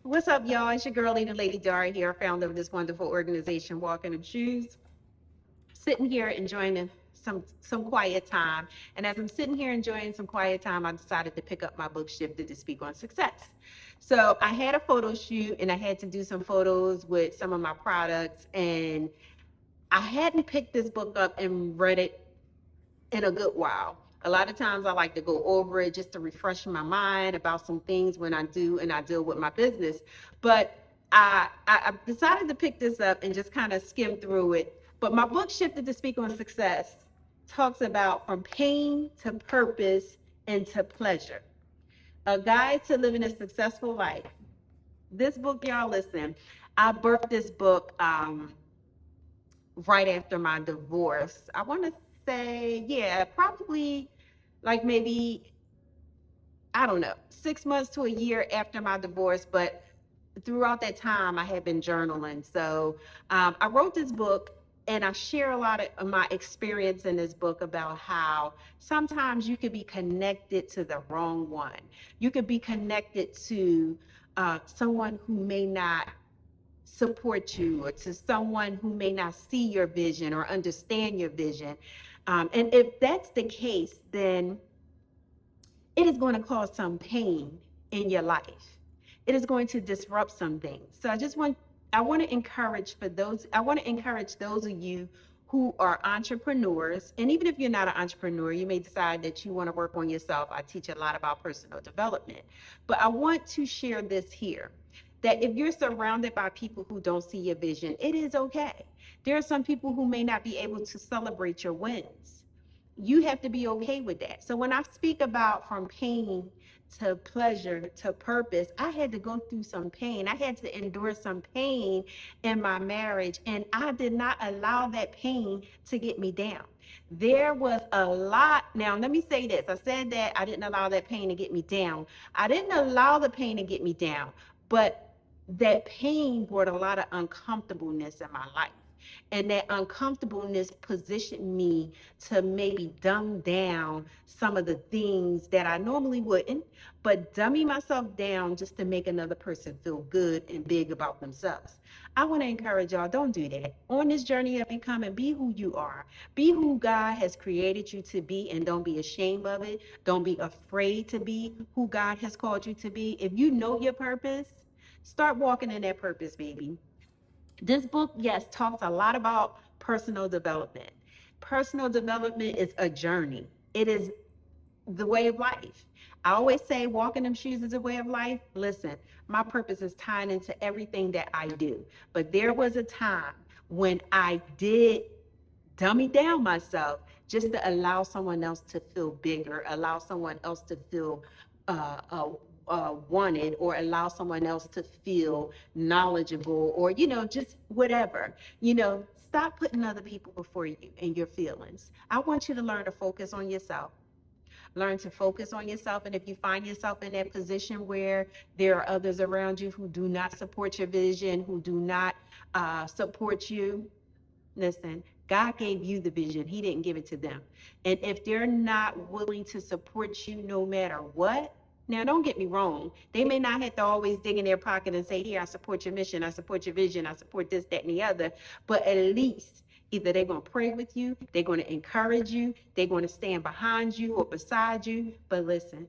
What's up, y'all? It's your girl, Lady Dar here, founder of this wonderful organization, Walking in Shoes. Sitting here enjoying some quiet time. And as I'm sitting here enjoying some quiet time, I decided to pick up my book, Shifted to Speak on Success. So I had a photo shoot and I had to do some photos with some of my products. And I hadn't picked this book up and read it in a good while. A lot of times I like to go over it just to refresh my mind about some things when I do and I deal with my business. But I decided to pick this up and just kind of skim through it. But my book, Shifted to Speak on Success, talks about from pain to purpose and to pleasure. A guide to living a successful life. This book, y'all, listen, I birthed this book right after my divorce. I want to say, yeah, probably like maybe, I don't know, 6 months to a year after my divorce. But throughout that time, I had been journaling. So I wrote this book and I share a lot of my experience in this book about how sometimes you could be connected to the wrong one. You could be connected to someone who may not support you, or to someone who may not see your vision or understand your vision. And if that's the case, then it is going to cause some pain in your life. It is going to disrupt some things. So I want to encourage those of you who are entrepreneurs. And even if you're not an entrepreneur, you may decide that you want to work on yourself. I teach a lot about personal development. But I want to share this here, that if you're surrounded by people who don't see your vision, it is okay. There are some people who may not be able to celebrate your wins. You have to be okay with that. So when I speak about from pain to pleasure to purpose, I had to go through some pain. I had to endure some pain in my marriage, and I did not allow that pain to get me down. There was a lot. Now, let me say this. I said that I didn't allow that pain to get me down. I didn't allow the pain to get me down, but that pain brought a lot of uncomfortableness in my life. And that uncomfortableness positioned me to maybe dumb down some of the things that I normally wouldn't, but dummy myself down just to make another person feel good and big about themselves. I want to encourage y'all, don't do that. On this journey of becoming, be who you are. Be who God has created you to be, and don't be ashamed of it. Don't be afraid to be who God has called you to be. If you know your purpose, start walking in that purpose, baby. This book, yes, talks a lot about personal development. Personal development is a journey. It is the way of life. I always say walking them shoes is a way of life. Listen, my purpose is tying into everything that I do. But there was a time when I did dummy down myself just to allow someone else to feel bigger, allow someone else to feel wanted, or allow someone else to feel knowledgeable, or, just whatever. Stop putting other people before you and your feelings. I want you to learn to focus on yourself. Learn to focus on yourself. And if you find yourself in that position where there are others around you who do not support your vision, who do not support you, listen, God gave you the vision. He didn't give it to them. And if they're not willing to support you no matter what, now don't get me wrong, they may not have to always dig in their pocket and say, here, I support your mission, I support your vision, I support this, that, and the other. But at least either they're going to pray with you, they're going to encourage you, they're going to stand behind you or beside you. But listen,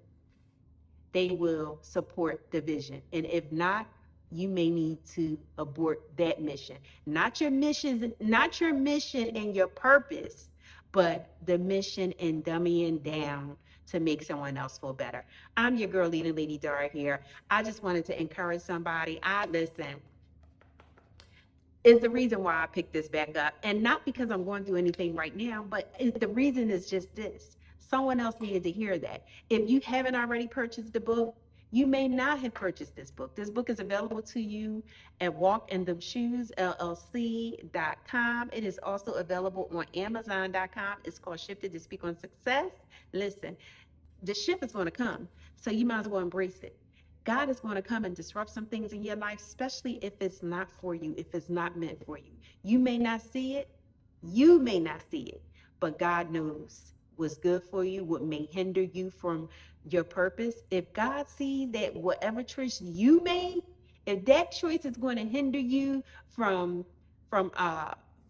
they will support the vision. And if not, you may need to abort that mission. Not your mission and your purpose, but the mission and dummying down to make someone else feel better. I'm your girl, Lady Dar here. I just wanted to encourage somebody. Listen, is the reason why I picked this back up. And not because I'm going through anything right now, but the reason is just this. Someone else needed to hear that. If you haven't already purchased the book, you may not have purchased this book. This book is available to you at walkinthem shoes llc.com. It is also available on amazon.com. It's called Shifted to Speak on Success. Listen, the shift is going to come, so you might as well embrace it. God is going to come and disrupt some things in your life, especially if it's not for you, if it's not meant for you. You may not see it. You may not see it, but God knows what's good for you, what may hinder you from your purpose. If God sees that whatever choice you made If that choice is going to hinder you from from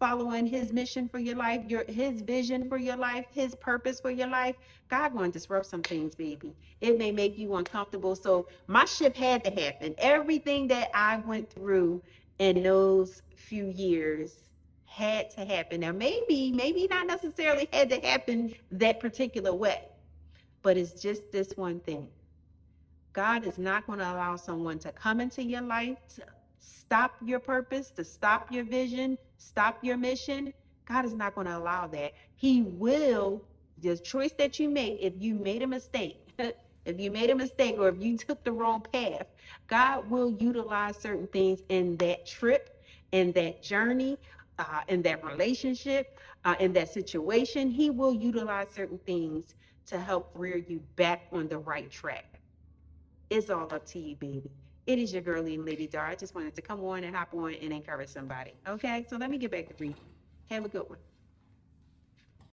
following his mission for your life, his vision for your life, his purpose for your life, God going to disrupt some things, baby. It may make you uncomfortable. So my shift had to happen. Everything that I went through in those few years had to happen. Now maybe not necessarily had to happen that particular way, but it's just this one thing. God is not going to allow someone to come into your life to stop your purpose, to stop your vision, stop your mission. God is not going to allow that. He will, the choice that you make, if you made a mistake, if you made a mistake or if you took the wrong path, God will utilize certain things in that trip, in that journey, in that relationship, in that situation. He will utilize certain things to help rear you back on the right track. It's all up to you, baby. It is your girlie, Lady Dar. I just wanted to come on and hop on and encourage somebody. Okay, so let me get back to reading. Have a good one.